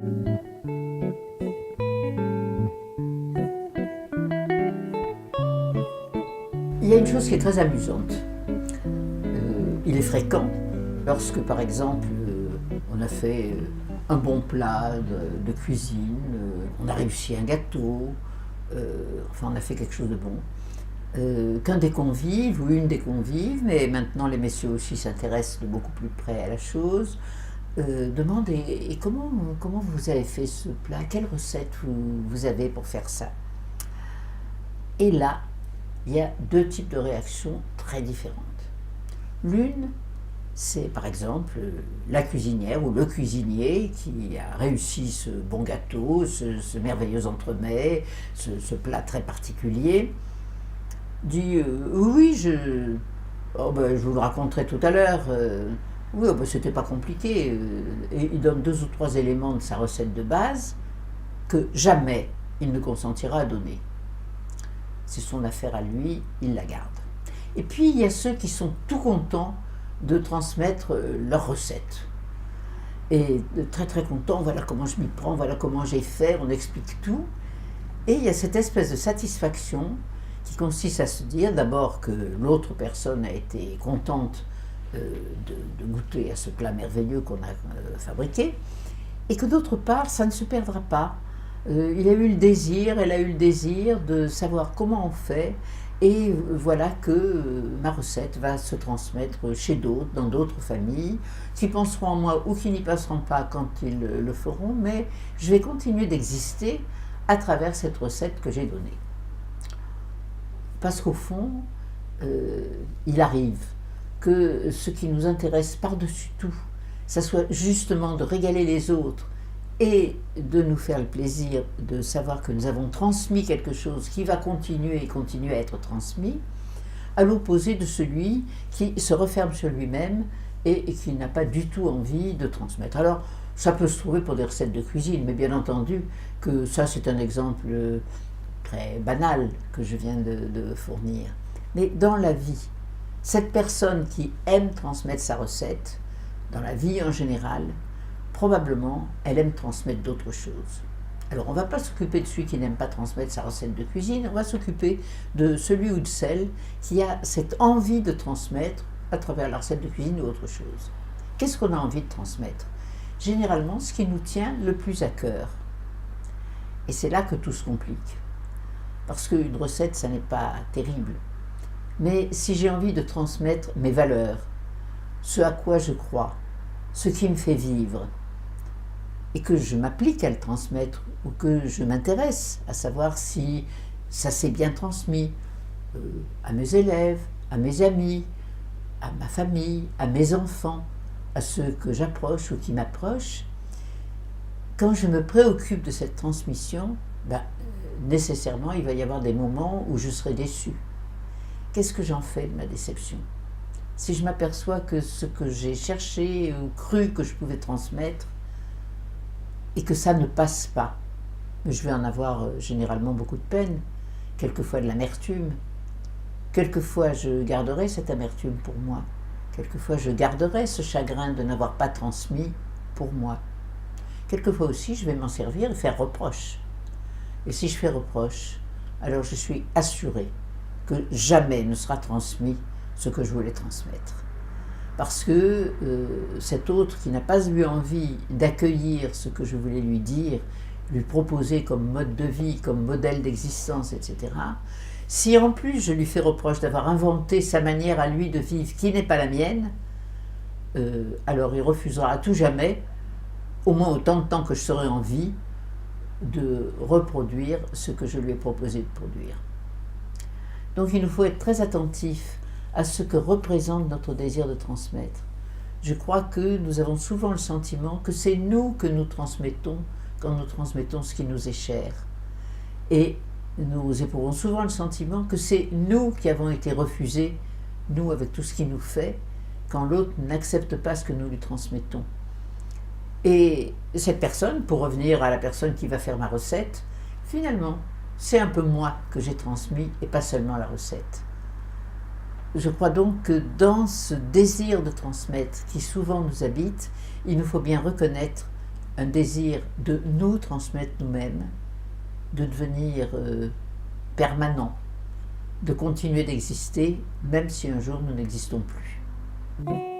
Il y a une chose qui est très amusante. Il est fréquent, lorsque par exemple on a fait un bon plat de cuisine, on a réussi un gâteau, enfin on a fait quelque chose de bon, qu'un des convives ou une des convives, mais maintenant les messieurs aussi s'intéressent de beaucoup plus près à la chose, demande et comment vous avez fait ce plat, quelle recette vous avez pour faire ça? Et là, il y a deux types de réactions très différentes. L'une, c'est par exemple la cuisinière ou le cuisinier qui a réussi ce bon gâteau, ce merveilleux entremets, ce plat très particulier, dit oui, je vous le raconterai tout à l'heure, oui, c'était pas compliqué, et il donne 2 ou 3 éléments de sa recette de base que jamais il ne consentira à donner. C'est son affaire à lui, il la garde. Et puis il y a ceux qui sont tout contents de transmettre leur recette. Et très très contents, voilà comment je m'y prends, voilà comment j'ai fait, on explique tout. Et il y a cette espèce de satisfaction qui consiste à se dire d'abord que l'autre personne a été contente de goûter à ce plat merveilleux qu'on a fabriqué, et que d'autre part, ça ne se perdra pas. Il a eu le désir, elle a eu le désir de savoir comment on fait, et voilà que ma recette va se transmettre chez d'autres, dans d'autres familles, qui penseront en moi ou qui n'y passeront pas quand ils le feront, mais je vais continuer d'exister à travers cette recette que j'ai donnée. Parce qu'au fond, il arrive que ce qui nous intéresse par-dessus tout, ça soit justement de régaler les autres et de nous faire le plaisir de savoir que nous avons transmis quelque chose qui va continuer à être transmis, à l'opposé de celui qui se referme sur lui-même et qui n'a pas du tout envie de transmettre. Alors, ça peut se trouver pour des recettes de cuisine, mais bien entendu que ça c'est un exemple très banal que je viens de fournir. Mais dans la vie, cette personne qui aime transmettre sa recette, dans la vie en général, probablement, elle aime transmettre d'autres choses. Alors, on ne va pas s'occuper de celui qui n'aime pas transmettre sa recette de cuisine, on va s'occuper de celui ou de celle qui a cette envie de transmettre à travers la recette de cuisine ou autre chose. Qu'est-ce qu'on a envie de transmettre? Généralement, ce qui nous tient le plus à cœur. Et c'est là que tout se complique. Parce qu'une recette, ça n'est pas terrible. Mais si j'ai envie de transmettre mes valeurs, ce à quoi je crois, ce qui me fait vivre, et que je m'applique à le transmettre, ou que je m'intéresse à savoir si ça s'est bien transmis à mes élèves, à mes amis, à ma famille, à mes enfants, à ceux que j'approche ou qui m'approchent, quand je me préoccupe de cette transmission, nécessairement il va y avoir des moments où je serai déçu. Qu'est-ce que j'en fais de ma déception? Si je m'aperçois que ce que j'ai cherché ou cru que je pouvais transmettre, et que ça ne passe pas, je vais en avoir généralement beaucoup de peine, quelquefois de l'amertume, quelquefois je garderai cette amertume pour moi, quelquefois je garderai ce chagrin de n'avoir pas transmis pour moi. Quelquefois aussi je vais m'en servir et faire reproche. Et si je fais reproche, alors je suis assurée que jamais ne sera transmis ce que je voulais transmettre. Parce que cet autre qui n'a pas eu envie d'accueillir ce que je voulais lui dire, lui proposer comme mode de vie, comme modèle d'existence, etc., si en plus je lui fais reproche d'avoir inventé sa manière à lui de vivre qui n'est pas la mienne, alors il refusera à tout jamais, au moins autant de temps que je serai en vie, de reproduire ce que je lui ai proposé de produire. Donc il nous faut être très attentifs à ce que représente notre désir de transmettre. Je crois que nous avons souvent le sentiment que c'est nous que nous transmettons quand nous transmettons ce qui nous est cher. Et nous éprouvons souvent le sentiment que c'est nous qui avons été refusés, nous avec tout ce qui nous fait, quand l'autre n'accepte pas ce que nous lui transmettons. Et cette personne, pour revenir à la personne qui va faire ma recette, finalement, c'est un peu moi que j'ai transmis et pas seulement la recette. Je crois donc que dans ce désir de transmettre qui souvent nous habite, il nous faut bien reconnaître un désir de nous transmettre nous-mêmes, de devenir permanent, de continuer d'exister, même si un jour nous n'existons plus.